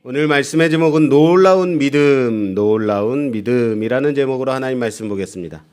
오늘 말씀의 제목은 놀라운 믿음이라는 제목으로 하나님 말씀 보겠습니다.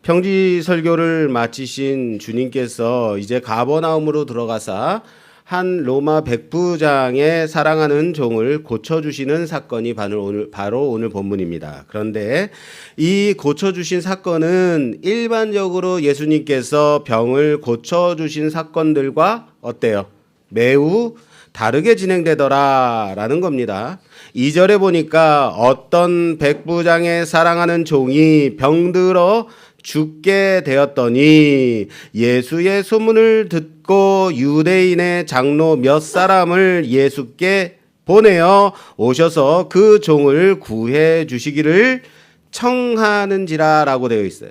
평지 설교를 마치신 주님께서 이제 가버나움으로 들어가사 한 로마 백부장의 사랑하는 종을 고쳐주시는 사건이 바로 오늘 본문입니다. 그런데 이 고쳐주신 사건은 일반적으로 예수님께서 병을 고쳐주신 사건들과 어때요? 매우 다르게 진행되더라라는 겁니다. 2절에 보니까 어떤 백부장의 사랑하는 종이 병들어 죽게 되었더니 예수의 소문을 듣고 유대인의 장로 몇 사람을 예수께 보내어 오셔서 그 종을 구해 주시기를 청하는지라라고 되어 있어요.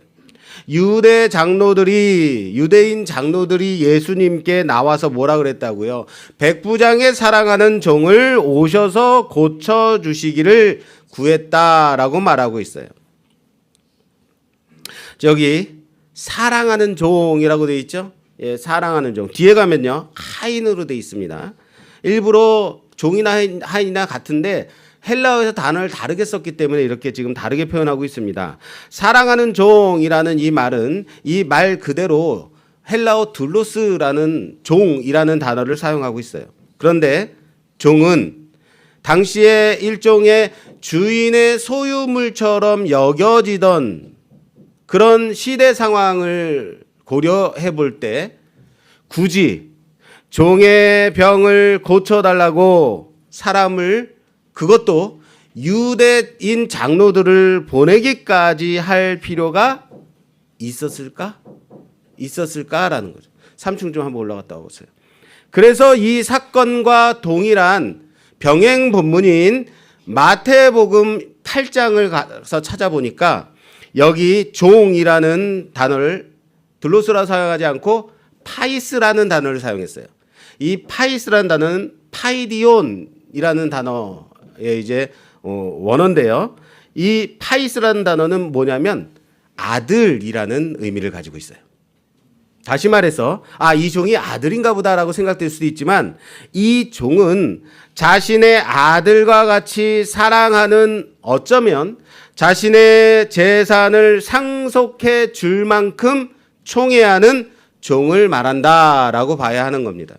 유대인 장로들이 예수님께 나와서 뭐라 그랬다고요? 백부장의 사랑하는 종을 오셔서 고쳐주시기를 구했다라고 말하고 있어요. 저기 사랑하는 종이라고 되어 있죠? 예, 사랑하는 종. 뒤에 가면요, 하인으로 되어 있습니다. 일부러 종이나 하인이나 같은데 헬라어에서 단어를 다르게 썼기 때문에 이렇게 지금 다르게 표현하고 있습니다. 사랑하는 종이라는 이 말은 이 말 그대로 헬라어 둘로스라는 종이라는 단어를 사용하고 있어요. 그런데 종은 당시에 일종의 주인의 소유물처럼 여겨지던 그런 시대 상황을 고려해 볼 때 굳이 종의 병을 고쳐달라고 사람을, 그것도 유대인 장로들을 보내기까지 할 필요가 있었을까라는 거죠. 3층 좀 한번 올라갔다 오세요. 그래서 이 사건과 동일한 병행 본문인 마태복음 8장을 가서 찾아보니까 여기 종이라는 단어를 둘로스라 사용하지 않고 파이스라는 단어를 사용했어요. 이 파이스라는 단어는 파이디온이라는 단어의 이제 원어인데요. 이 파이스라는 단어는 뭐냐면 아들이라는 의미를 가지고 있어요. 다시 말해서 이 종이 아들인가 보다라고 생각될 수도 있지만 이 종은 자신의 아들과 같이 사랑하는, 어쩌면 자신의 재산을 상속해 줄 만큼 총애하는 종을 말한다라고 봐야 하는 겁니다.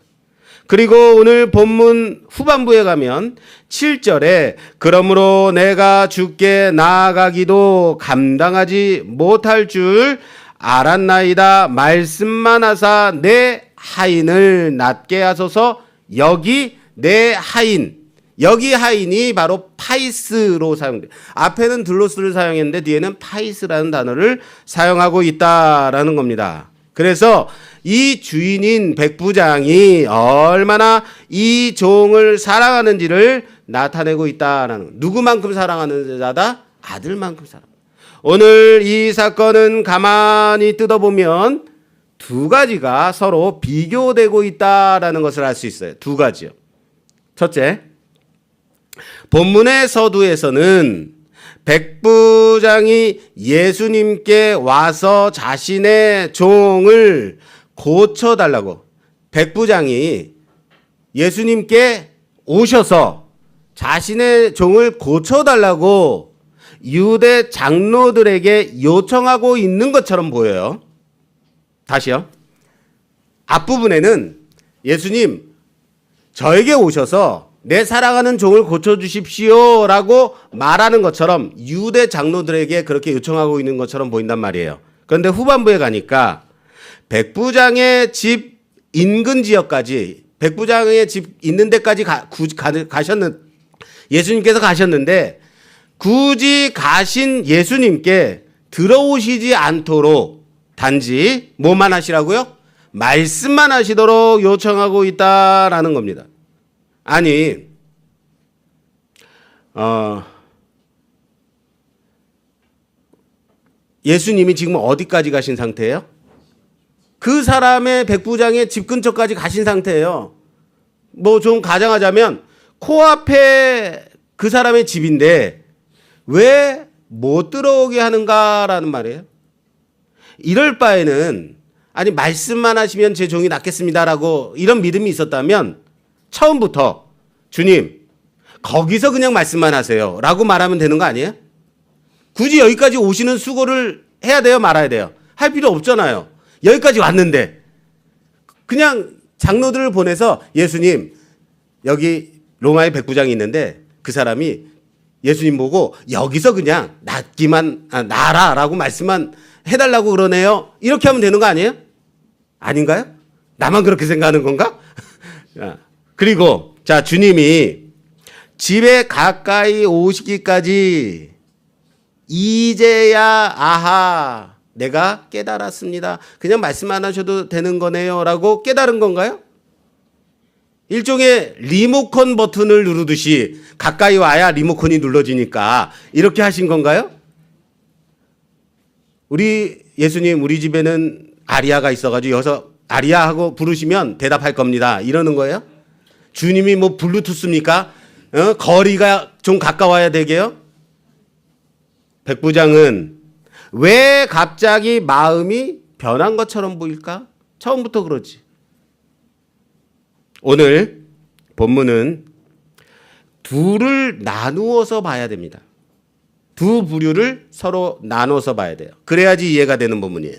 그리고 오늘 본문 후반부에 가면 7절에 그러므로 내가 주께 나아가기도 감당하지 못할 줄 알았나이다. 말씀만 하사 내 하인을 낫게 하소서. 여기 내 하인, 여기 하인이 바로 파이스로 사용돼. 앞에는 둘로스를 사용했는데 뒤에는 파이스라는 단어를 사용하고 있다라는 겁니다. 그래서 이 주인인 백부장이 얼마나 이 종을 사랑하는지를 나타내고 있다라는, 누구만큼 사랑하는 자다? 아들만큼 사랑. 오늘 이 사건은 가만히 뜯어보면 두 가지가 서로 비교되고 있다라는 것을 알 수 있어요. 두 가지요. 첫째, 본문의 서두에서는 백부장이 예수님께 와서 자신의 종을 고쳐달라고, 백부장이 예수님께 오셔서 자신의 종을 고쳐달라고 유대 장로들에게 요청하고 있는 것처럼 보여요. 다시요. 앞부분에는 예수님, 저에게 오셔서 내 사랑하는 종을 고쳐주십시오 라고 말하는 것처럼 유대 장로들에게 그렇게 요청하고 있는 것처럼 보인단 말이에요. 그런데 후반부에 가니까 백부장의 집 인근 지역까지, 백부장의 집 있는 데까지 예수님께서 가셨는데 굳이 가신 예수님께 들어오시지 않도록 단지 뭐만 하시라고요? 말씀만 하시도록 요청하고 있다라는 겁니다. 아니, 예수님이 지금 어디까지 가신 상태예요? 그 사람의 백부장의 집 근처까지 가신 상태예요. 뭐 좀 가정하자면 코앞에 그 사람의 집인데 왜 못 들어오게 하는가라는 말이에요. 이럴 바에는 아니 말씀만 하시면 제 종이 낫겠습니다라고 이런 믿음이 있었다면 처음부터 주님 거기서 그냥 말씀만 하세요 라고 말하면 되는 거 아니에요? 굳이 여기까지 오시는 수고를 해야 돼요, 말아야 돼요? 할 필요 없잖아요. 여기까지 왔는데 그냥 장로들을 보내서 예수님 여기 로마의 백부장이 있는데 그 사람이 예수님 보고 여기서 그냥 나라라고 말씀만 해달라고 그러네요. 이렇게 하면 되는 거 아니에요? 아닌가요? 나만 그렇게 생각하는 건가? 그리고 자, 주님이 집에 가까이 오시기까지 이제야 아하 내가 깨달았습니다. 그냥 말씀 안 하셔도 되는 거네요 라고 깨달은 건가요? 일종의 리모컨 버튼을 누르듯이 가까이 와야 리모컨이 눌러지니까 이렇게 하신 건가요? 우리 예수님 우리 집에는 아리아가 있어가지고 여기서 아리아 하고 부르시면 대답할 겁니다 이러는 거예요? 주님이 뭐 블루투스입니까? 거리가 좀 가까워야 되게요? 백부장은 왜 갑자기 마음이 변한 것처럼 보일까? 처음부터 그렇지. 오늘 본문은 둘을 나누어서 봐야 됩니다. 두 부류를 서로 나눠서 봐야 돼요. 그래야지 이해가 되는 본문이에요.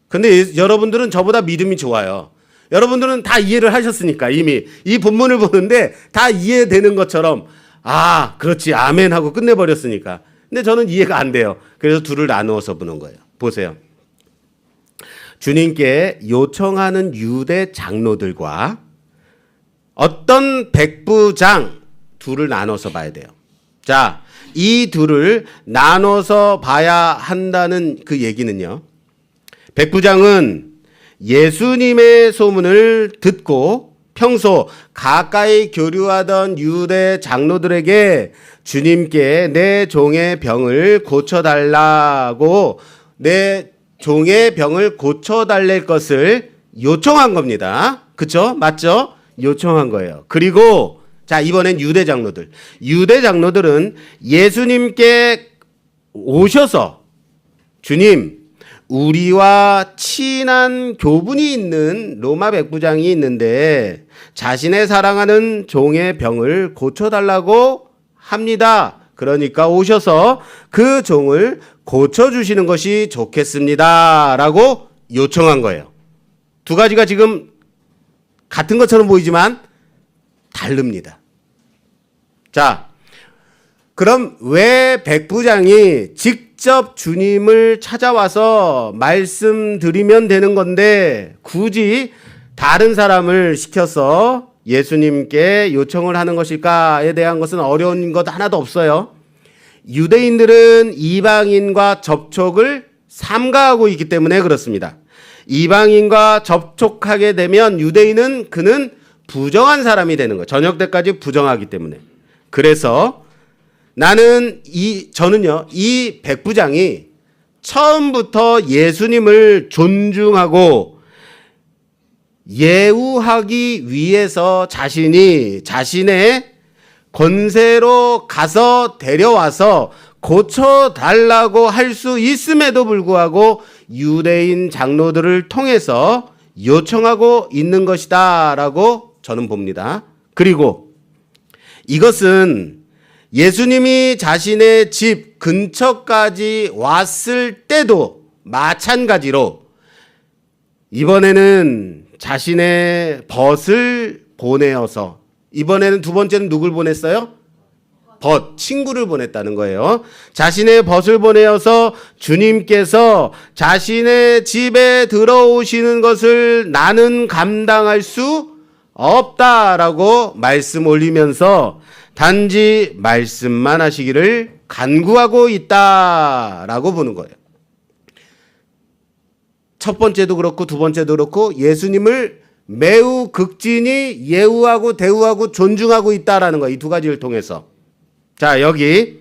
근데 여러분들은 저보다 믿음이 좋아요. 여러분들은 다 이해를 하셨으니까 이미 이 본문을 보는데 다 이해되는 것처럼 아, 그렇지, 아멘 하고 끝내버렸으니까. 근데 저는 이해가 안 돼요. 그래서 둘을 나누어서 보는 거예요. 보세요. 주님께 요청하는 유대 장로들과 어떤 백부장 둘을 나눠서 봐야 돼요. 자, 이 둘을 나눠서 봐야 한다는 그 얘기는요. 백부장은 예수님의 소문을 듣고 평소 가까이 교류하던 유대 장로들에게 주님께 내 종의 병을 고쳐달라고 내 종의 병을 고쳐달랠 것을 요청한 겁니다. 그쵸? 맞죠? 요청한 거예요. 그리고 자, 이번엔 유대 장로들. 유대 장로들은 예수님께 오셔서 주님, 우리와 친한 교분이 있는 로마 백부장이 있는데 자신의 사랑하는 종의 병을 고쳐달라고 합니다. 그러니까 오셔서 그 종을 고쳐주시는 것이 좋겠습니다 라고 요청한 거예요. 두 가지가 지금 같은 것처럼 보이지만 다릅니다. 자, 그럼 왜 백부장이 직접 주님을 찾아와서 말씀드리면 되는 건데 굳이 다른 사람을 시켜서 예수님께 요청을 하는 것일까에 대한 것은 어려운 것 하나도 없어요. 유대인들은 이방인과 접촉을 삼가하고 있기 때문에 그렇습니다. 이방인과 접촉하게 되면 유대인은 그는 부정한 사람이 되는 거예요. 저녁 때까지 부정하기 때문에. 그래서 저는요, 이 백부장이 처음부터 예수님을 존중하고 예우하기 위해서 자신의 권세로 가서 데려와서 고쳐달라고 할 수 있음에도 불구하고 유대인 장로들을 통해서 요청하고 있는 것이다 라고 저는 봅니다. 그리고 이것은 예수님이 자신의 집 근처까지 왔을 때도 마찬가지로 이번에는 자신의 벗을 보내어서 이번에는 두 번째는 누굴 보냈어요? 친구를 보냈다는 거예요. 자신의 벗을 보내어서 주님께서 자신의 집에 들어오시는 것을 나는 감당할 수 없다라고 말씀 올리면서 단지 말씀만 하시기를 간구하고 있다라고 보는 거예요. 첫 번째도 그렇고 두 번째도 그렇고 예수님을 매우 극진히 예우하고 대우하고 존중하고 있다라는 거예요. 이 두 가지를 통해서. 자, 여기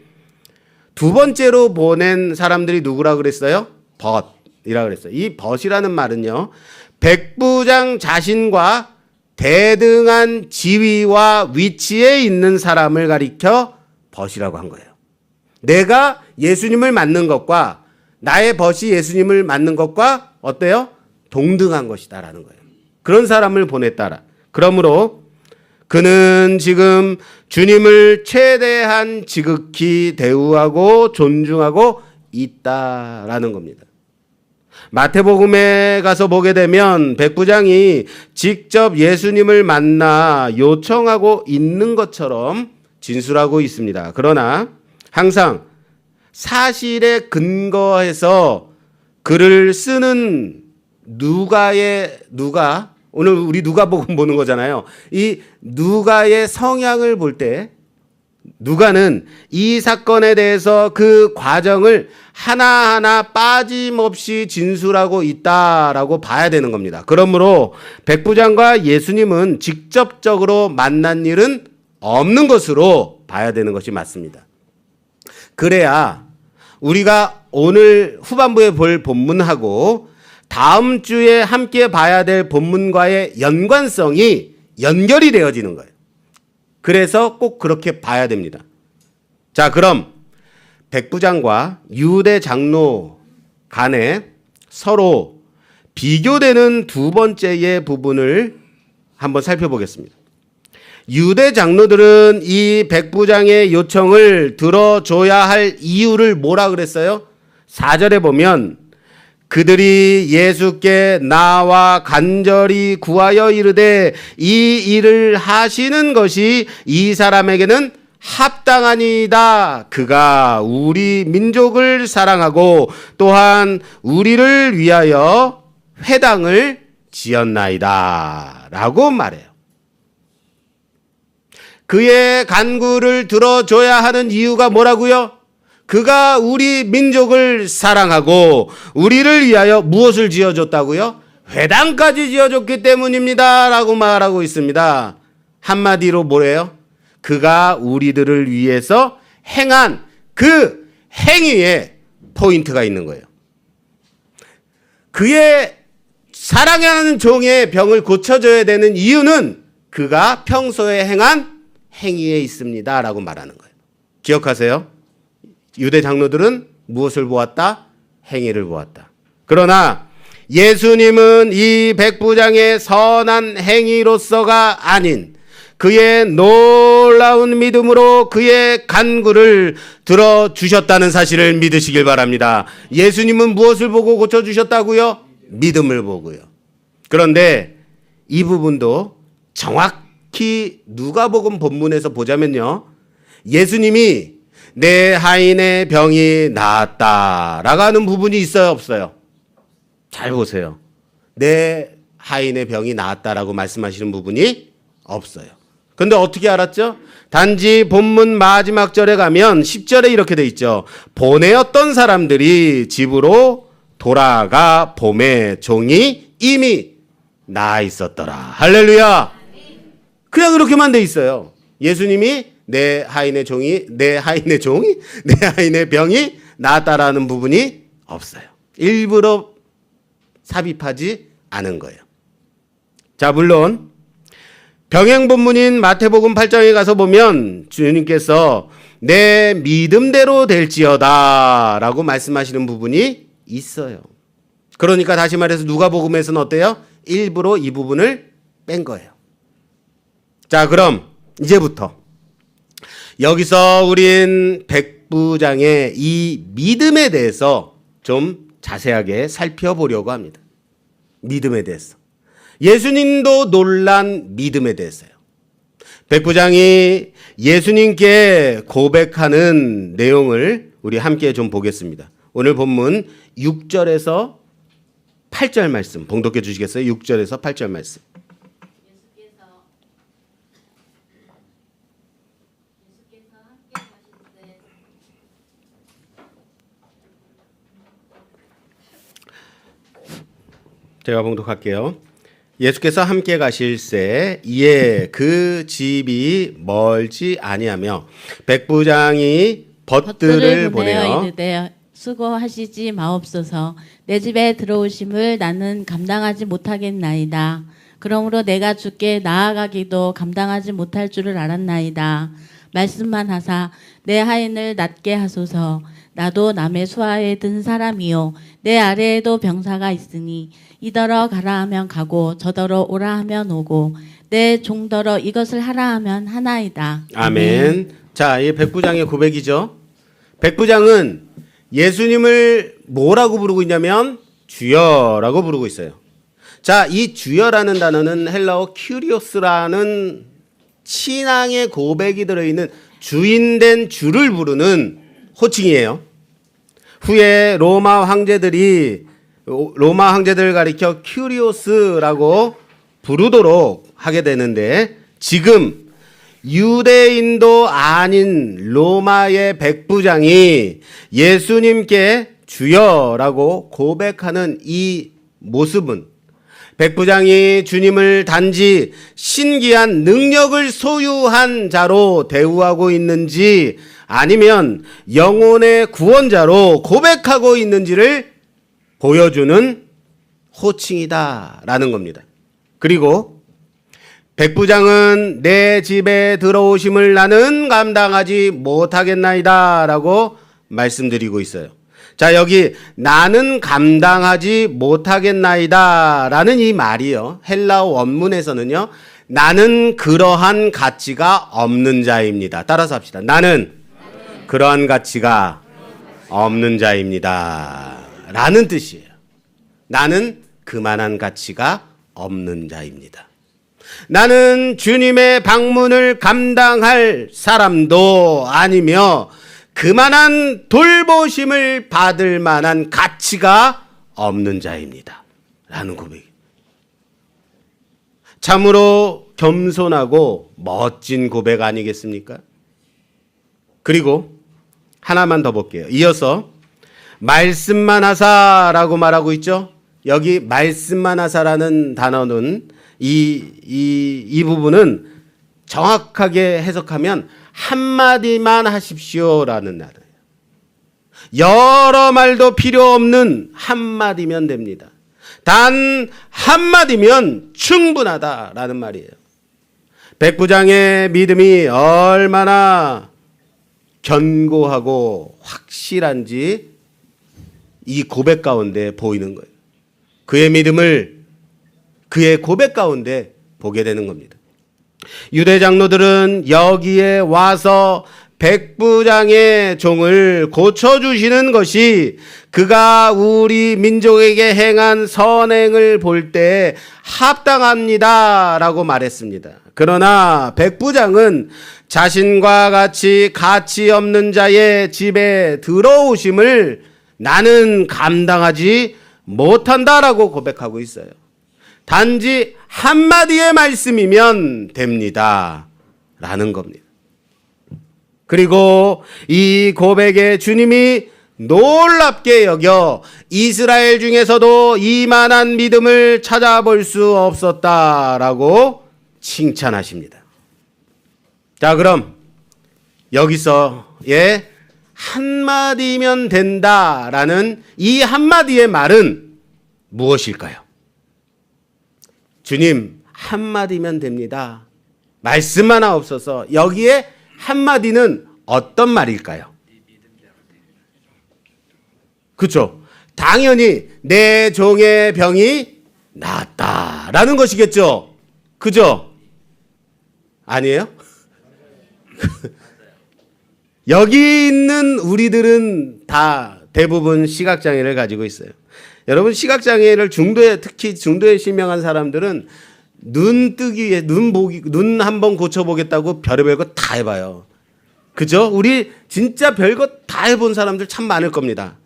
두 번째로 보낸 사람들이 누구라 그랬어요? 벗이라 그랬어요. 이 벗이라는 말은요, 백부장 자신과 대등한 지위와 위치에 있는 사람을 가리켜 벗이라고 한 거예요. 내가 예수님을 맞는 것과 나의 벗이 예수님을 맞는 것과 어때요? 동등한 것이다라는 거예요. 그런 사람을 보냈다라. 그러므로 그는 지금 주님을 최대한 지극히 대우하고 존중하고 있다라는 겁니다. 마태복음에 가서 보게 되면 백부장이 직접 예수님을 만나 요청하고 있는 것처럼 진술하고 있습니다. 그러나 항상 사실에 근거해서 글을 쓰는 누가 오늘 우리 누가복음 보는 거잖아요. 이 누가의 성향을 볼 때 누가는 이 사건에 대해서 그 과정을 하나하나 빠짐없이 진술하고 있다라고 봐야 되는 겁니다. 그러므로 백부장과 예수님은 직접적으로 만난 일은 없는 것으로 봐야 되는 것이 맞습니다. 그래야 우리가 오늘 후반부에 볼 본문하고 다음 주에 함께 봐야 될 본문과의 연관성이 연결이 되어지는 거예요. 그래서 꼭 그렇게 봐야 됩니다. 자, 그럼 백부장과 유대 장로 간에 서로 비교되는 두 번째의 부분을 한번 살펴보겠습니다. 유대 장로들은 이 백부장의 요청을 들어줘야 할 이유를 뭐라 그랬어요? 4절에 보면 그들이 예수께 나와 간절히 구하여 이르되 이 일을 하시는 것이 이 사람에게는 합당하니이다. 그가 우리 민족을 사랑하고 또한 우리를 위하여 회당을 지었나이다. 라고 말해요. 그의 간구를 들어줘야 하는 이유가 뭐라고요? 그가 우리 민족을 사랑하고 우리를 위하여 무엇을 지어줬다고요? 회당까지 지어줬기 때문입니다. 라고 말하고 있습니다. 한마디로 뭐래요? 그가 우리들을 위해서 행한 그 행위에 포인트가 있는 거예요. 그의 사랑하는 종의 병을 고쳐줘야 되는 이유는 그가 평소에 행한 행위에 있습니다. 라고 말하는 거예요. 기억하세요? 유대 장로들은 무엇을 보았다? 행위를 보았다. 그러나 예수님은 이 백부장의 선한 행위로서가 아닌 그의 놀라운 믿음으로 그의 간구를 들어주셨다는 사실을 믿으시길 바랍니다. 예수님은 무엇을 보고 고쳐주셨다고요? 믿음을 보고요. 그런데 이 부분도 정확히 누가복음 본문에서 보자면요. 예수님이 내 하인의 병이 나았다라고 하는 부분이 있어요, 없어요? 잘 보세요. 내 하인의 병이 나았다라고 말씀하시는 부분이 없어요. 근데 어떻게 알았죠? 단지 본문 마지막 절에 가면 10절에 이렇게 돼 있죠. 보내었던 사람들이 집으로 돌아가 봄에 종이 이미 나아 있었더라. 할렐루야. 그냥 그렇게만 돼 있어요. 예수님이 내 하인의 병이 나았다라는 부분이 없어요. 일부러 삽입하지 않은 거예요. 자, 물론 병행 본문인 마태복음 8장에 가서 보면 주님께서 내 믿음대로 될지어다 라고 말씀하시는 부분이 있어요. 그러니까 다시 말해서 누가복음에서는 어때요? 일부러 이 부분을 뺀 거예요. 자, 그럼 이제부터 여기서 우린 백부장의 이 믿음에 대해서 좀 자세하게 살펴보려고 합니다. 믿음에 대해서. 예수님도 놀란 믿음에 대해서요. 백부장이 예수님께 고백하는 내용을 우리 함께 좀 보겠습니다. 오늘 본문 6절에서 8절 말씀 봉독해 주시겠어요? 6절에서 8절 말씀. 제가 봉독할게요. 예수께서 함께 가실새 이에 그 집이 멀지 아니하며 백부장이 벗들을 보내어 이르되 수고하시지 마옵소서. 내 집에 들어오심을 나는 감당하지 못하겠나이다. 그러므로 내가 주께 나아가기도 감당하지 못할 줄을 알았나이다. 말씀만 하사 내 하인을 낫게 하소서. 나도 남의 수하에 든 사람이요 내 아래에도 병사가 있으니 이더러 가라 하면 가고 저더러 오라 하면 오고 내 종더러 이것을 하라 하면 하나이다. 아멘. 자, 이 백부장의 고백이죠. 백부장은 예수님을 뭐라고 부르고 있냐면 주여라고 부르고 있어요. 자, 이 주여라는 단어는 헬라어 큐리오스라는 신앙의 고백이 들어있는 주인된 주를 부르는 호칭이에요. 후에 로마 황제들을 가리켜 큐리오스라고 부르도록 하게 되는데, 지금 유대인도 아닌 로마의 백부장이 예수님께 주여라고 고백하는 이 모습은 백부장이 주님을 단지 신기한 능력을 소유한 자로 대우하고 있는지 아니면 영혼의 구원자로 고백하고 있는지를 보여주는 호칭이다라는 겁니다. 그리고 백부장은 내 집에 들어오심을 나는 감당하지 못하겠나이다라고 말씀드리고 있어요. 자, 여기 나는 감당하지 못하겠나이다라는 이 말이요, 헬라어 원문에서는요, 나는 그러한 가치가 없는 자입니다. 따라서 합시다. 나는 그러한 가치가 없는 자입니다 라는 뜻이에요. 나는 그만한 가치가 없는 자입니다. 나는 주님의 방문을 감당할 사람도 아니며 그만한 돌보심을 받을 만한 가치가 없는 자입니다 라는 고백입니다. 참으로 겸손하고 멋진 고백 아니겠습니까? 그리고 하나만 더 볼게요. 이어서 말씀만 하사라고 말하고 있죠. 여기 말씀만 하사라는 단어는 이 부분은 정확하게 해석하면 한마디만 하십시오라는 말이에요. 여러 말도 필요 없는 한마디면 됩니다. 단 한마디면 충분하다라는 말이에요. 백부장의 믿음이 얼마나 견고하고 확실한지 이 고백 가운데 보이는 거예요. 그의 믿음을 그의 고백 가운데 보게 되는 겁니다. 유대 장로들은 여기에 와서 백부장의 종을 고쳐주시는 것이 그가 우리 민족에게 행한 선행을 볼 때 합당합니다라고 말했습니다. 그러나 백부장은 자신과 같이 가치 없는 자의 집에 들어오심을 나는 감당하지 못한다라고 고백하고 있어요. 단지 한마디의 말씀이면 됩니다 라는 겁니다. 그리고 이 고백에 주님이 놀랍게 여겨 이스라엘 중에서도 이만한 믿음을 찾아볼 수 없었다라고 칭찬하십니다. 자, 그럼 여기서의 한마디면 된다라는 이 한마디의 말은 무엇일까요? 주님, 한마디면 됩니다. 말씀만 없어서 여기에 한마디는 어떤 말일까요? 그렇죠. 당연히 내 종의 병이 나았다라는 것이겠죠. 그죠? 아니에요? 여기 있는 우리들은 다 대부분 시각장애를 가지고 있어요. 여러분, 시각장애를 특히 중도에 실명한 사람들은 눈 뜨기 위해 눈 한번 고쳐보겠다고 별의별 거 다 해봐요. 그죠? 우리 진짜 별거 다 해본 사람들 참 많을 겁니다.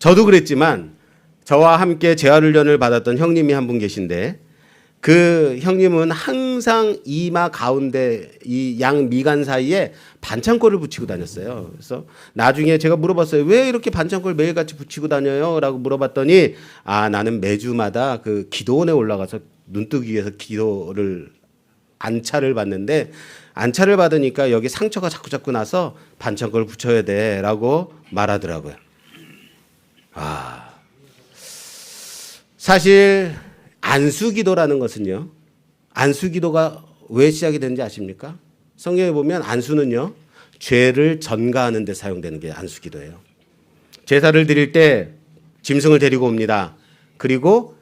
저도 그랬지만 저와 함께 재활훈련을 받았던 형님이 한 분 계신데, 그 형님은 항상 이마 가운데 이 양 미간 사이에 반창고를 붙이고 다녔어요. 그래서 나중에 제가 물어봤어요. 왜 이렇게 반창고를 매일같이 붙이고 다녀요? 라고 물어봤더니, 나는 매주마다 그 기도원에 올라가서 눈 뜨기 위해서 안차를 받는데, 안차를 받으니까 여기 상처가 자꾸 나서 반창고를 붙여야 돼 라고 말하더라고요. 사실 안수기도라는 것은요, 안수기도가 왜 시작이 되는지 아십니까? 성경에 보면 안수는요, 죄를 전가하는 데 사용되는 게 안수기도예요. 제사를 드릴 때 짐승을 데리고 옵니다. 그리고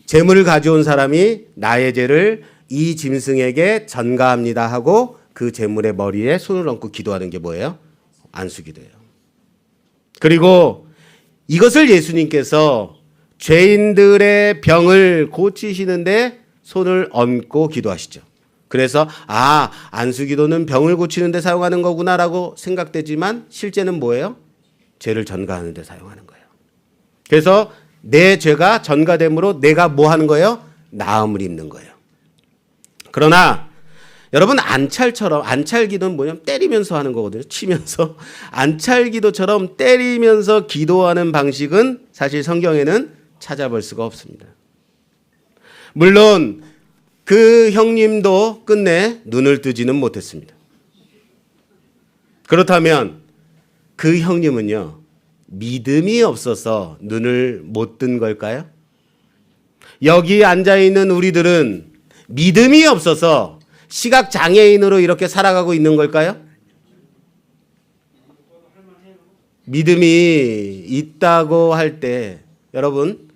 제물을 가져온 사람이 나의 죄를 이 짐승에게 전가합니다 하고 그 제물의 머리에 손을 얹고 기도하는 게 뭐예요? 안수기도예요. 그리고 이것을 예수님께서 죄인들의 병을 고치시는데 손을 얹고 기도하시죠. 그래서 안수기도는 병을 고치는 데 사용하는 거구나라고 생각되지만 실제는 뭐예요? 죄를 전가하는 데 사용하는 거예요. 그래서 내 죄가 전가됨으로 내가 뭐 하는 거예요? 나음을 입는 거예요. 그러나 여러분 안찰기도는 뭐냐면 때리면서 하는 거거든요. 치면서. 안찰기도처럼 때리면서 기도하는 방식은 사실 성경에는 찾아볼 수가 없습니다. 물론 그 형님도 끝내 눈을 뜨지는 못했습니다. 그렇다면 그 형님은요, 믿음이 없어서 눈을 못 뜬 걸까요? 여기 앉아있는 우리들은 믿음이 없어서 시각장애인으로 이렇게 살아가고 있는 걸까요? 믿음이 있다고 할 때, 여러분,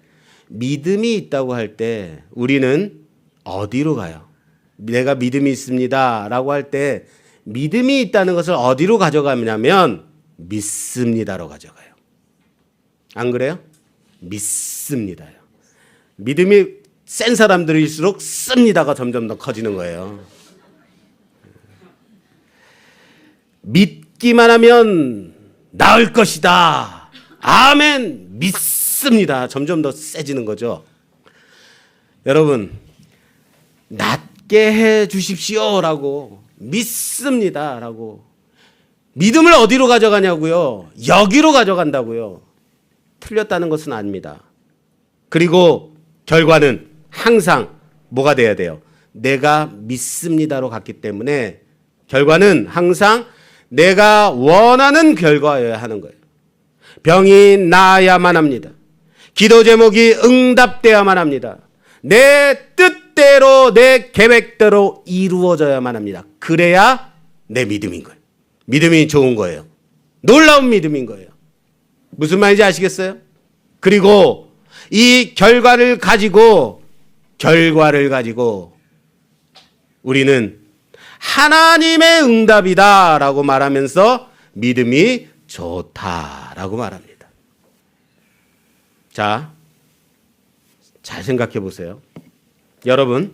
믿음이 있다고 할 때 우리는 어디로 가요? 내가 믿음이 있습니다 라고 할 때 믿음이 있다는 것을 어디로 가져가냐면 믿습니다로 가져가요. 안 그래요? 믿습니다요. 믿음이 센 사람들일수록 씁니다가 점점 더 커지는 거예요. 믿기만 하면 나을 것이다. 아멘. 믿습니다. 점점 더 세지는 거죠. 여러분, 낫게 해 주십시오라고 믿습니다라고 믿음을 어디로 가져가냐고요? 여기로 가져간다고요. 틀렸다는 것은 아닙니다. 그리고 결과는 항상 뭐가 돼야 돼요? 내가 믿습니다로 갔기 때문에 결과는 항상 내가 원하는 결과여야 하는 거예요. 병이 나아야만 합니다. 기도 제목이 응답되어야만 합니다. 내 뜻대로 내 계획대로 이루어져야만 합니다. 그래야 내 믿음인 거예요. 믿음이 좋은 거예요. 놀라운 믿음인 거예요. 무슨 말인지 아시겠어요? 그리고 이 결과를 가지고 우리는 하나님의 응답이다라고 말하면서 믿음이 좋다라고 말합니다. 자, 잘 생각해 보세요. 여러분,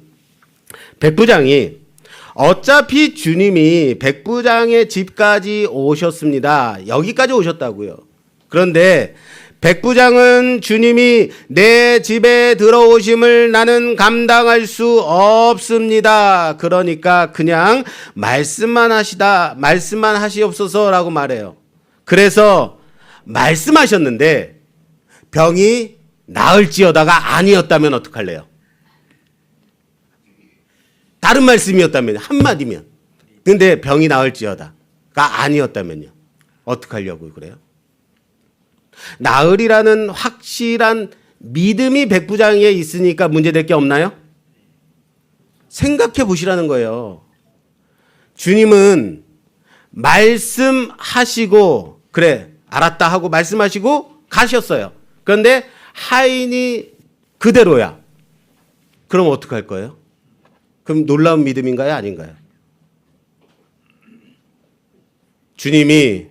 백부장이 어차피 주님이 백부장의 집까지 오셨습니다. 여기까지 오셨다고요. 그런데 백부장은 주님이 내 집에 들어오심을 나는 감당할 수 없습니다. 그러니까 그냥 말씀만 하시옵소서라고 말해요. 그래서 말씀하셨는데 병이 나을지어다가 아니었다면 어떡할래요? 다른 말씀이었다면 한마디면. 근데 병이 나을지어다가 아니었다면요. 어떡하려고 그래요? 나으리라는 확실한 믿음이 백부장에 있으니까 문제될 게 없나요? 생각해 보시라는 거예요. 주님은 말씀하시고 그래 알았다 하고 말씀하시고 가셨어요. 그런데 하인이 그대로야. 그럼 어떡할 거예요? 그럼 놀라운 믿음인가요? 아닌가요? 주님이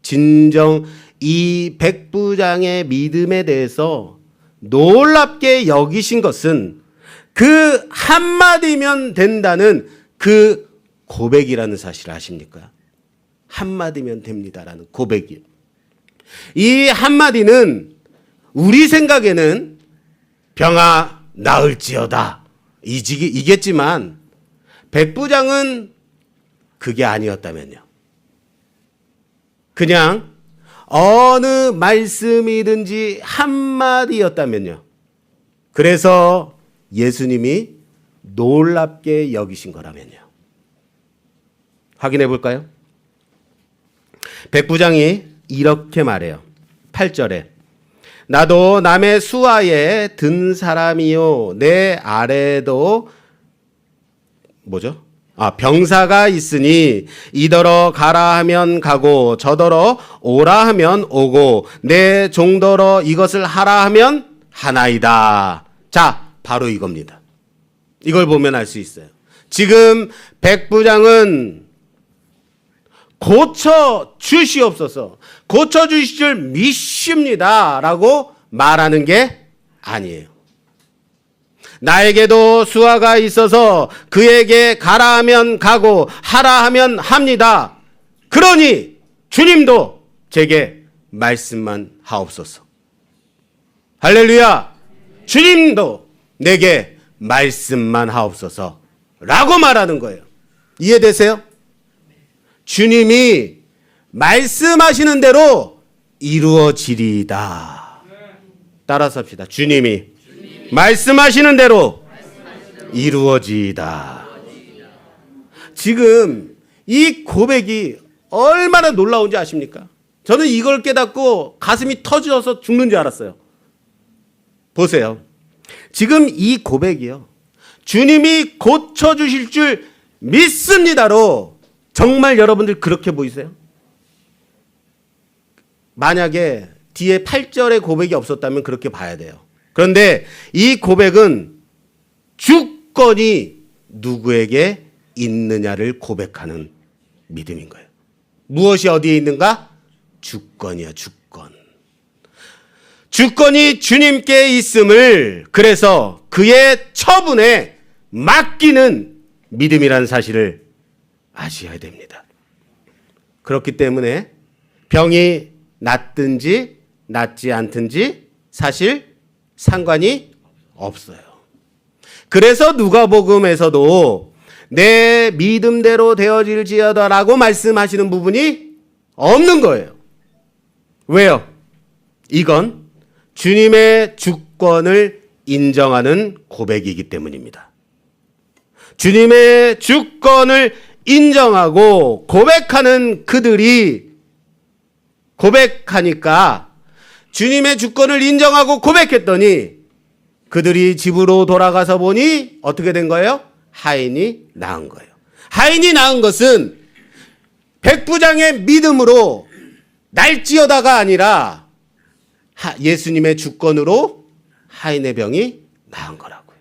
진정 이 백부장의 믿음에 대해서 놀랍게 여기신 것은 그 한마디면 된다는 그 고백이라는 사실을 아십니까? 한마디면 됩니다라는 고백이요. 이 한마디는 우리 생각에는 병아 나을지어다 이겠지만 백부장은 그게 아니었다면요. 그냥 어느 말씀이든지 한마디였다면요. 그래서 예수님이 놀랍게 여기신 거라면요. 확인해 볼까요? 백부장이 이렇게 말해요. 8절에 나도 남의 수하에 든 사람이요 내 아래도 병사가 있으니 이더러 가라 하면 가고 저더러 오라 하면 오고 내 종더러 이것을 하라 하면 하나이다. 자, 바로 이겁니다. 이걸 보면 알 수 있어요. 지금 백부장은 고쳐 주시옵소서, 고쳐 주실 줄 믿습니다 라고 말하는 게 아니에요. 나에게도 수하가 있어서 그에게 가라 하면 가고 하라 하면 합니다. 그러니 주님도 제게 말씀만 하옵소서. 할렐루야. 주님도 내게 말씀만 하옵소서 라고 말하는 거예요. 이해되세요? 주님이 말씀하시는 대로 이루어지리이다. 따라서 합시다. 주님이 말씀하시는 대로 이루어지이다. 지금 이 고백이 얼마나 놀라운지 아십니까? 저는 이걸 깨닫고 가슴이 터져서 죽는 줄 알았어요. 보세요. 지금 이 고백이요, 주님이 고쳐주실 줄 믿습니다로 정말 여러분들 그렇게 보이세요? 만약에 뒤에 8절의 고백이 없었다면 그렇게 봐야 돼요. 그런데 이 고백은 주권이 누구에게 있느냐를 고백하는 믿음인 거예요. 무엇이 어디에 있는가? 주권이야, 주권. 주권이 주님께 있음을, 그래서 그의 처분에 맡기는 믿음이라는 사실을 아셔야 됩니다. 그렇기 때문에 병이 낫든지 낫지 않든지 사실 상관이 없어요. 그래서 누가복음에서도 내 믿음대로 되어질지어다라고 말씀하시는 부분이 없는 거예요. 왜요? 이건 주님의 주권을 인정하는 고백이기 때문입니다. 주님의 주권을 인정하고 고백하는 그들이 고백하니까, 주님의 주권을 인정하고 고백했더니 그들이 집으로 돌아가서 보니 어떻게 된 거예요? 하인이 나은 거예요. 하인이 나은 것은 백부장의 믿음으로 날지어다가 아니라 예수님의 주권으로 하인의 병이 나은 거라고요.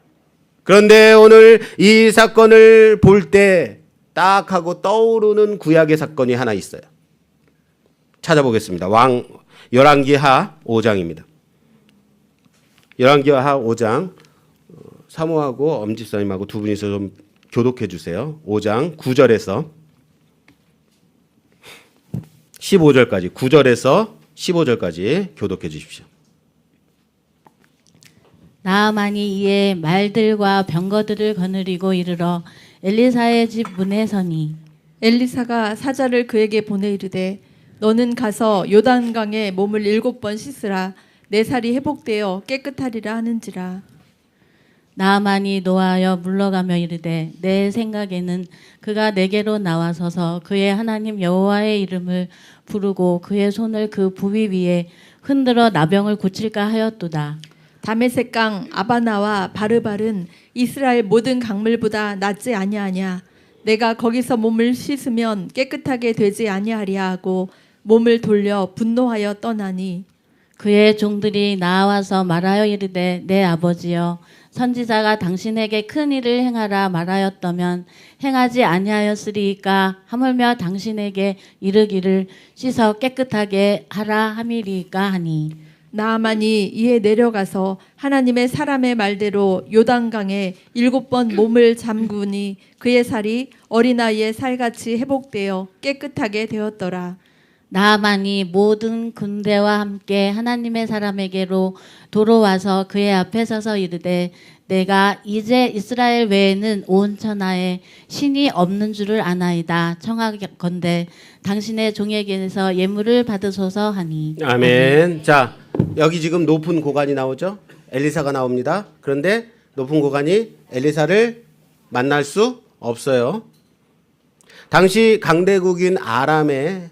그런데 오늘 이 사건을 볼 때 딱 하고 떠오르는 구약의 사건이 하나 있어요. 찾아보겠습니다. 열왕기하 5장입니다. 열왕기하 5장, 사모하고 엄집사님하고 두 분이서 좀 교독해 주세요. 5장 9절에서 15절까지, 9절에서 15절까지 교독해 주십시오. 나아만이 이에 말들과 병거들을 거느리고 이르러 엘리사의 집 문에 서니 엘리사가 사자를 그에게 보내 이르되 너는 가서 요단강에 몸을 7번 씻으라. 내 살이 회복되어 깨끗하리라 하는지라. 나아만이 노하여 물러가며 이르되 내 생각에는 그가 내게로 나와서서 그의 하나님 여호와의 이름을 부르고 그의 손을 그 부위 위에 흔들어 나병을 고칠까 하였도다. 다메섹 강 아바나와 바르발은 이스라엘 모든 강물보다 낫지 아니하냐. 내가 거기서 몸을 씻으면 깨끗하게 되지 아니하리야 하고 몸을 돌려 분노하여 떠나니, 그의 종들이 나와서 말하여 이르되 내 아버지여, 선지자가 당신에게 큰 일을 행하라 말하였다면 행하지 아니하였으리이까 하물며 당신에게 이르기를 씻어 깨끗하게 하라 함이리이까 하니, 나아만이 이에 내려가서 하나님의 사람의 말대로 요단강에 7번 몸을 잠그니 그의 살이 어린아이의 살같이 회복되어 깨끗하게 되었더라. 나아만이 모든 군대와 함께 하나님의 사람에게로 돌아와서 그의 앞에 서서 이르되 내가 이제 이스라엘 외에는 온 천하에 신이 없는 줄을 아나이다. 청하건대 당신의 종에게서 예물을 받으소서 하니. 아멘. 자, 여기 지금 높은 고관이 나오죠? 엘리사가 나옵니다. 그런데 높은 고관이 엘리사를 만날 수 없어요. 당시 강대국인 아람의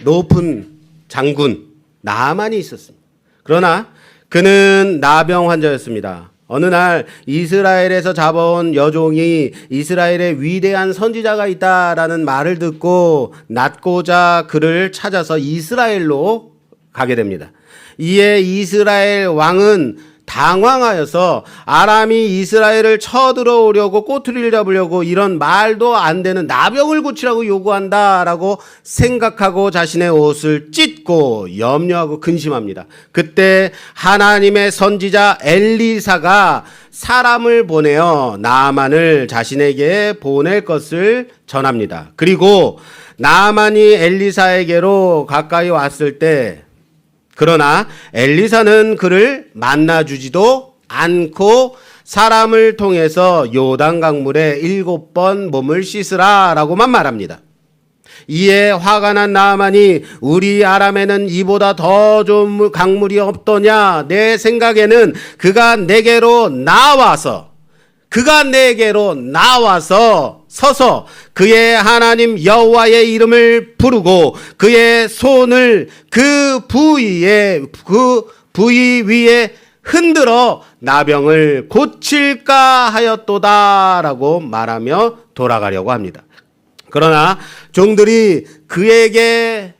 높은 장군 나아만이 있었습니다. 그러나 그는 나병 환자였습니다. 어느 날 이스라엘에서 잡아온 여종이 이스라엘에 위대한 선지자가 있다라는 말을 듣고 낫고자 그를 찾아서 이스라엘로 가게 됩니다. 이에 이스라엘 왕은 당황하여서 아람이 이스라엘을 쳐들어오려고 꼬투리를 잡으려고 이런 말도 안 되는 나병을 고치라고 요구한다라고 생각하고 자신의 옷을 찢고 염려하고 근심합니다. 그때 하나님의 선지자 엘리사가 사람을 보내어 나아만을 자신에게 보낼 것을 전합니다. 그리고 나아만이 엘리사에게로 가까이 왔을 때 그러나 엘리사는 그를 만나주지도 않고 사람을 통해서 요단 강물에 7번 몸을 씻으라라고만 말합니다. 이에 화가 난 나아만이 우리 아람에는 이보다 더 좋은 강물이 없더냐? 내 생각에는 그가 내게로 나와서 서서 그의 하나님 여호와의 이름을 부르고 그의 손을 그 부위 위에 흔들어 나병을 고칠까 하였도다라고 말하며 돌아가려고 합니다. 그러나 종들이 그에게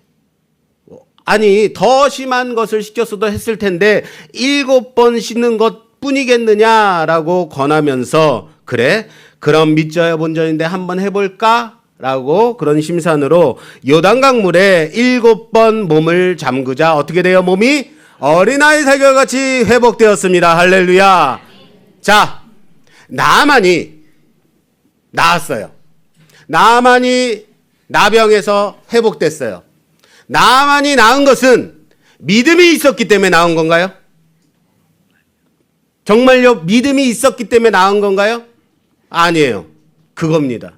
더 심한 것을 시켰어도 했을 텐데 7번 씻는 것 뿐이겠느냐라고 권하면서 그래 그럼 믿져야 본전인데 한번 해볼까? 라고 그런 심산으로 요단강물에 7번 몸을 잠그자 어떻게 돼요? 몸이 어린아이 살결같이 회복되었습니다. 할렐루야. 자, 나아만이 나았어요. 나아만이 나병에서 회복됐어요. 나아만이 나은 것은 믿음이 있었기 때문에 나은 건가요? 정말요? 믿음이 있었기 때문에 나은 건가요? 아니에요. 그겁니다.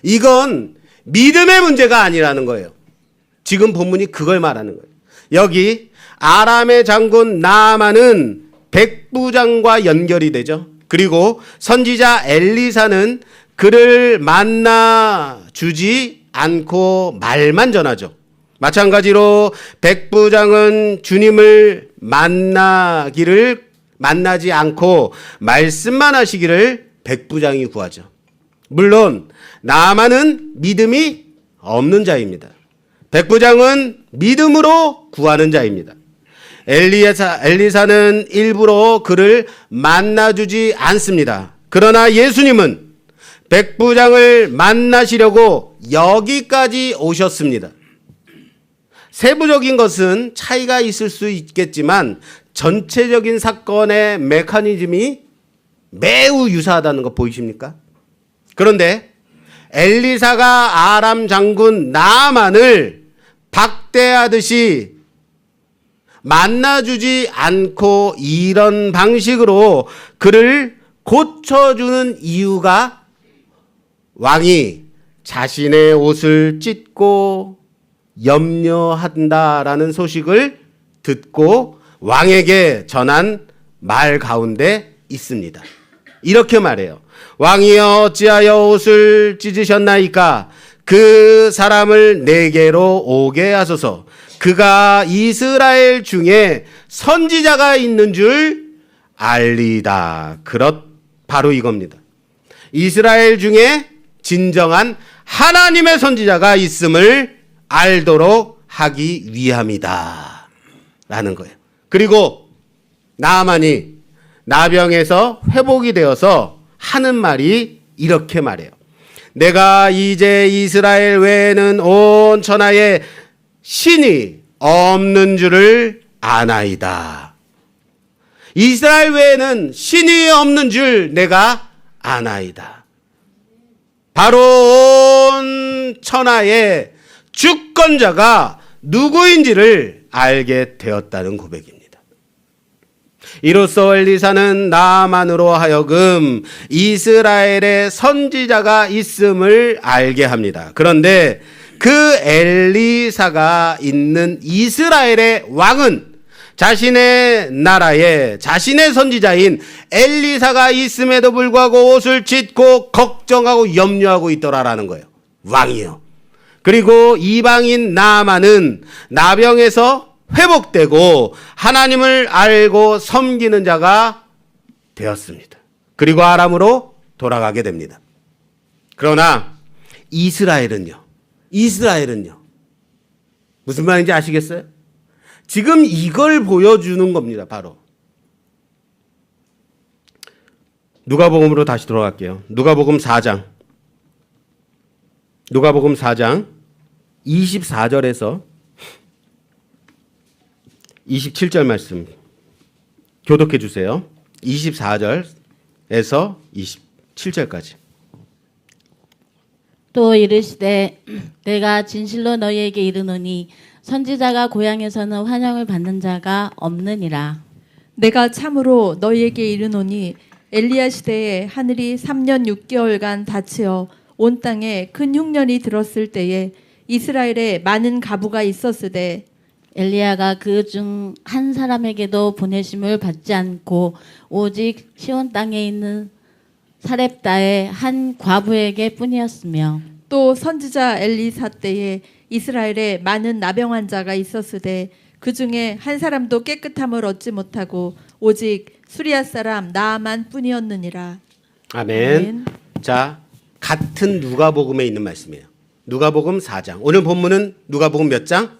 이건 믿음의 문제가 아니라는 거예요. 지금 본문이 그걸 말하는 거예요. 여기 아람의 장군 나아만은 백부장과 연결이 되죠. 그리고 선지자 엘리사는 그를 만나주지 않고 말만 전하죠. 마찬가지로 백부장은 주님을 만나지 않고 말씀만 하시기를 백부장이 구하죠. 물론 나아만은 믿음이 없는 자입니다. 백부장은 믿음으로 구하는 자입니다. 엘리사는 일부러 그를 만나주지 않습니다. 그러나 예수님은 백부장을 만나시려고 여기까지 오셨습니다. 세부적인 것은 차이가 있을 수 있겠지만 전체적인 사건의 메커니즘이 매우 유사하다는 거 보이십니까? 그런데 엘리사가 아람 장군 나아만을 박대하듯이 만나주지 않고 이런 방식으로 그를 고쳐주는 이유가 왕이 자신의 옷을 찢고 염려한다라는 소식을 듣고 왕에게 전한 말 가운데 있습니다. 이렇게 말해요. 왕이여 어찌하여 옷을 찢으셨나이까? 그 사람을 내게로 오게 하소서. 그가 이스라엘 중에 선지자가 있는 줄 알리다. 바로 이겁니다. 이스라엘 중에 진정한 하나님의 선지자가 있음을 알도록 하기 위함이다. 라는 거예요. 그리고 나아만이 나병에서 회복이 되어서 하는 말이 이렇게 말해요. 내가 이제 이스라엘 외에는 온 천하에 신이 없는 줄을 아나이다. 이스라엘 외에는 신이 없는 줄 내가 아나이다. 바로 온 천하의 주권자가 누구인지를 알게 되었다는 고백입니다. 이로써 엘리사는 나아만으로 하여금 이스라엘의 선지자가 있음을 알게 합니다. 그런데 그 엘리사가 있는 이스라엘의 왕은 자신의 나라에 자신의 선지자인 엘리사가 있음에도 불구하고 옷을 찢고 걱정하고 염려하고 있더라라는 거예요. 왕이요. 그리고 이방인 나아만은 나병에서 회복되고 하나님을 알고 섬기는 자가 되었습니다. 그리고 아람으로 돌아가게 됩니다. 그러나 이스라엘은요. 무슨 말인지 아시겠어요? 지금 이걸 보여주는 겁니다. 바로 누가복음으로 다시 돌아갈게요. 누가복음 4장 24절에서 27절 말씀 교독해 주세요. 24절에서 27절까지. 또 이르시되 내가 진실로 너희에게 이르노니 선지자가 고향에서는 환영을 받는 자가 없느니라. 내가 참으로 너희에게 이르노니 엘리야 시대에 하늘이 3년 6개월간 닫히어 온 땅에 큰 흉년이 들었을 때에 이스라엘에 많은 가부가 있었으되 엘리야가 그 중 한 사람에게도 보내심을 받지 않고 오직 시온 땅에 있는 사렙다의 한 과부에게 뿐이었으며 또 선지자 엘리사 때에 이스라엘에 많은 나병 환자가 있었으되 그 중에 한 사람도 깨끗함을 얻지 못하고 오직 수리아 사람 나아만 뿐이었느니라. 아멘. 자, 같은 누가복음에 있는 말씀이에요. 누가복음 4장. 오늘 본문은 누가복음 몇 장?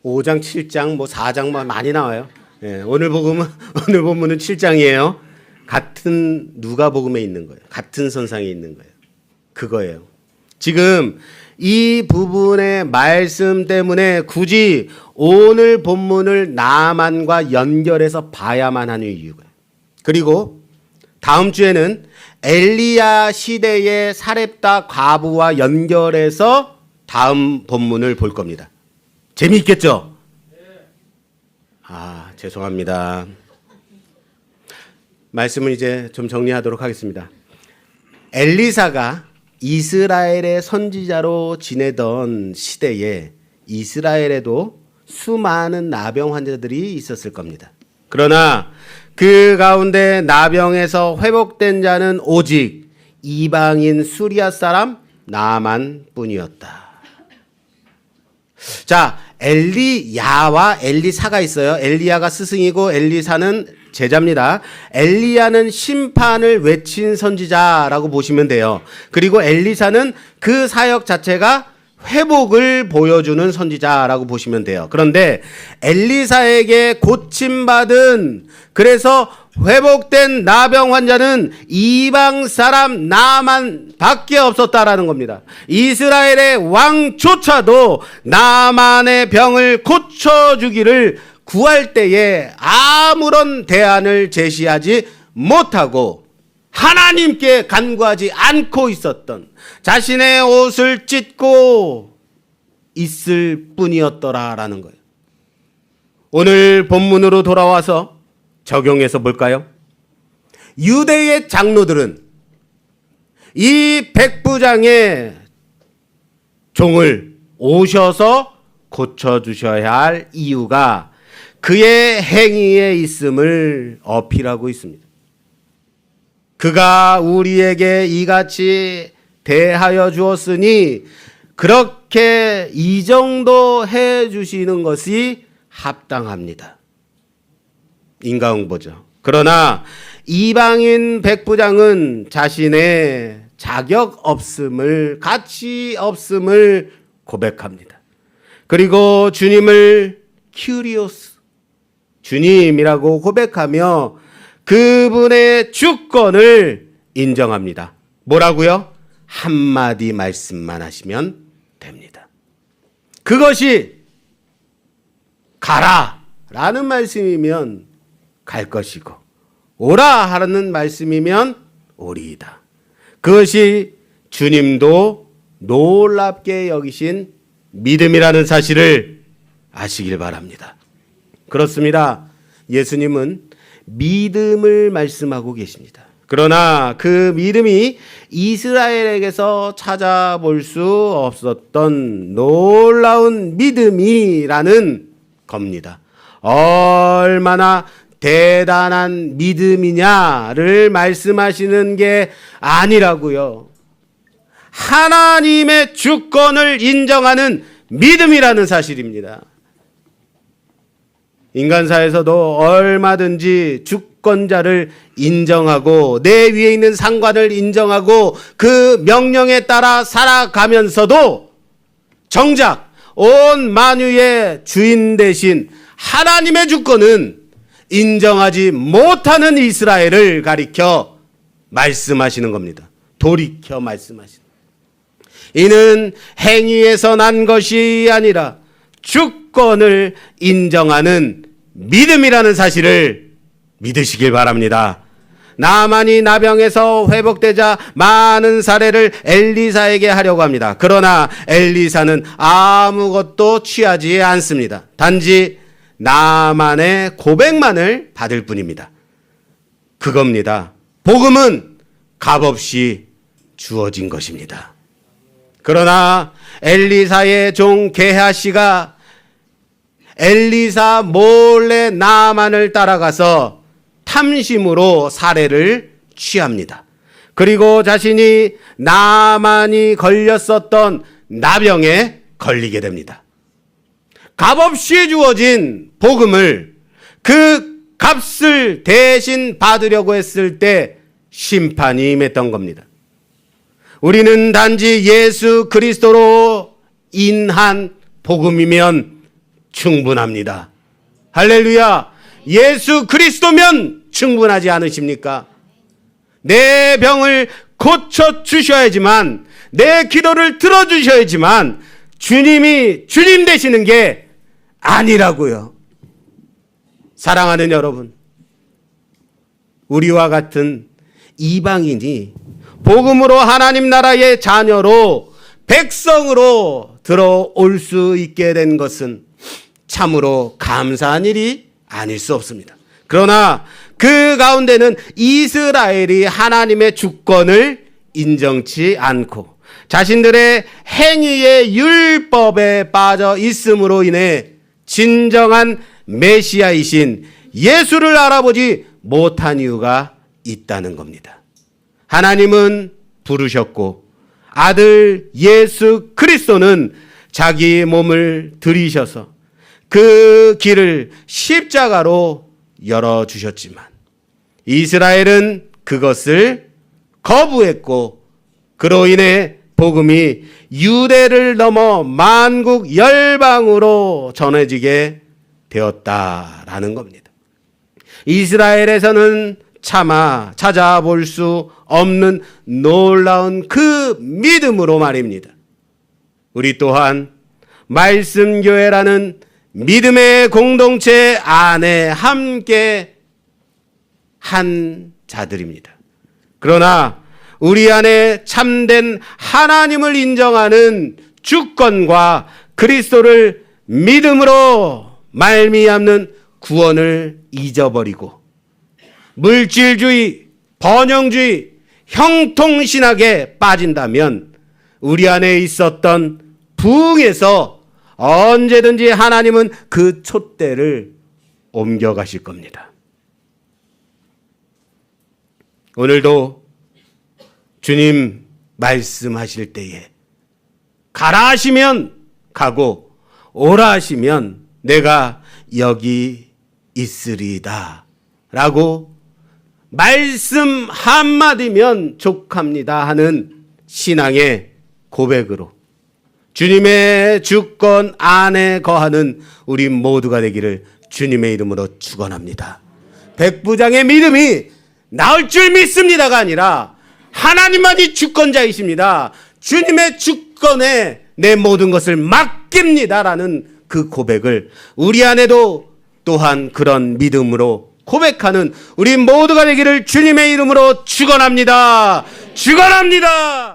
5장, 7장, 뭐 4장 뭐 많이 나와요. 예, 오늘 본문은 7장이에요. 같은 누가복음에 있는 거예요. 같은 선상에 있는 거예요. 그거예요. 지금 이 부분의 말씀 때문에 굳이 오늘 본문을 나만과 연결해서 봐야만 하는 이유가. 그리고 다음 주에는 엘리야 시대의 사렙다 과부와 연결해서 다음 본문을 볼 겁니다. 재미있겠죠? 아, 죄송합니다. 말씀을 이제 좀 정리하도록 하겠습니다. 엘리사가 이스라엘의 선지자로 지내던 시대에 이스라엘에도 수많은 나병 환자들이 있었을 겁니다. 그러나 그 가운데 나병에서 회복된 자는 오직 이방인 수리아 사람 나만 뿐이었다. 자, 엘리야와 엘리사가 있어요. 엘리야가 스승이고 엘리사는 제자입니다. 엘리야는 심판을 외친 선지자라고 보시면 돼요. 그리고 엘리사는 그 사역 자체가 회복을 보여주는 선지자라고 보시면 돼요. 그런데 엘리사에게 고침받은, 그래서 회복된 나병 환자는 이방 사람 나만 밖에 없었다라는 겁니다. 이스라엘의 왕조차도 나만의 병을 고쳐주기를 구할 때에 아무런 대안을 제시하지 못하고 하나님께 간구하지 않고 있었던, 자신의 옷을 찢고 있을 뿐이었더라라는 거예요. 오늘 본문으로 돌아와서 적용해서 볼까요? 유대의 장로들은 이 백부장의 종을 오셔서 고쳐주셔야 할 이유가 그의 행위에 있음을 어필하고 있습니다. 그가 우리에게 이같이 대하여 주었으니 그렇게 이 정도 해 주시는 것이 합당합니다. 인과응보죠. 그러나 이방인 백부장은 자신의 자격 없음을, 가치 없음을 고백합니다. 그리고 주님을 큐리오스, 주님이라고 고백하며 그분의 주권을 인정합니다. 뭐라고요? 한마디 말씀만 하시면 됩니다. 그것이 가라 라는 말씀이면 갈 것이고 오라 하는 말씀이면 오리이다. 그것이 주님도 놀랍게 여기신 믿음이라는 사실을 아시길 바랍니다. 그렇습니다. 예수님은 믿음을 말씀하고 계십니다. 그러나 그 믿음이 이스라엘에게서 찾아볼 수 없었던 놀라운 믿음이라는 겁니다. 얼마나 대단한 믿음이냐를 말씀하시는 게 아니라고요. 하나님의 주권을 인정하는 믿음이라는 사실입니다. 인간사에서도 얼마든지 주권자를 인정하고 내 위에 있는 상관을 인정하고 그 명령에 따라 살아가면서도 정작 온 만유의 주인 되신 하나님의 주권은 인정하지 못하는 이스라엘을 가리켜 말씀하시는 겁니다. 돌이켜 말씀하시는. 이는 행위에서 난 것이 아니라 주권을 인정하는 믿음이라는 사실을 믿으시길 바랍니다. 나만이 나병에서 회복되자 많은 사례를 엘리사에게 하려고 합니다. 그러나 엘리사는 아무것도 취하지 않습니다. 단지 나만의 고백만을 받을 뿐입니다. 그겁니다. 복음은 값없이 주어진 것입니다. 그러나 엘리사의 종 게하시가 엘리사 몰래 나만을 따라가서 탐심으로 사례를 취합니다. 그리고 자신이 나만이 걸렸었던 나병에 걸리게 됩니다. 값없이 주어진 복음을 그 값을 대신 받으려고 했을 때 심판이 임했던 겁니다. 우리는 단지 예수 그리스도로 인한 복음이면 충분합니다. 할렐루야. 예수 그리스도면 충분하지 않으십니까? 내 병을 고쳐주셔야지만, 내 기도를 들어주셔야지만 주님이 주님 되시는 게 아니라고요. 사랑하는 여러분, 우리와 같은 이방인이 복음으로 하나님 나라의 자녀로 백성으로 들어올 수 있게 된 것은 참으로 감사한 일이 아닐 수 없습니다. 그러나 그 가운데는 이스라엘이 하나님의 주권을 인정치 않고 자신들의 행위의 율법에 빠져 있음으로 인해 진정한 메시아이신 예수를 알아보지 못한 이유가 있다는 겁니다. 하나님은 부르셨고 아들 예수 그리스도는 자기 몸을 들이셔서 그 길을 십자가로 열어주셨지만 이스라엘은 그것을 거부했고 그로 인해 복음이 유대를 넘어 만국 열방으로 전해지게 되었다라는 겁니다. 이스라엘에서는 차마 찾아볼 수 없는 놀라운 그 믿음으로 말입니다. 우리 또한 말씀교회라는 믿음의 공동체 안에 함께 한 자들입니다. 그러나 우리 안에 참된 하나님을 인정하는 주권과 그리스도를 믿음으로 말미암는 구원을 잊어버리고 물질주의, 번영주의, 형통신학에 빠진다면 우리 안에 있었던 부흥에서 언제든지 하나님은 그 촛대를 옮겨가실 겁니다. 오늘도 주님 말씀하실 때에 가라 하시면 가고 오라 하시면 내가 여기 있으리다 라고 말씀 한마디면 족합니다 하는 신앙의 고백으로 주님의 주권 안에 거하는 우리 모두가 되기를 주님의 이름으로 축원합니다. 백부장의 믿음이 나을 줄 믿습니다가 아니라 하나님만이 주권자이십니다. 주님의 주권에 내 모든 것을 맡깁니다라는 그 고백을 우리 안에도 또한 그런 믿음으로 고백하는 우리 모두가 되기를 주님의 이름으로 축원합니다. 축원합니다.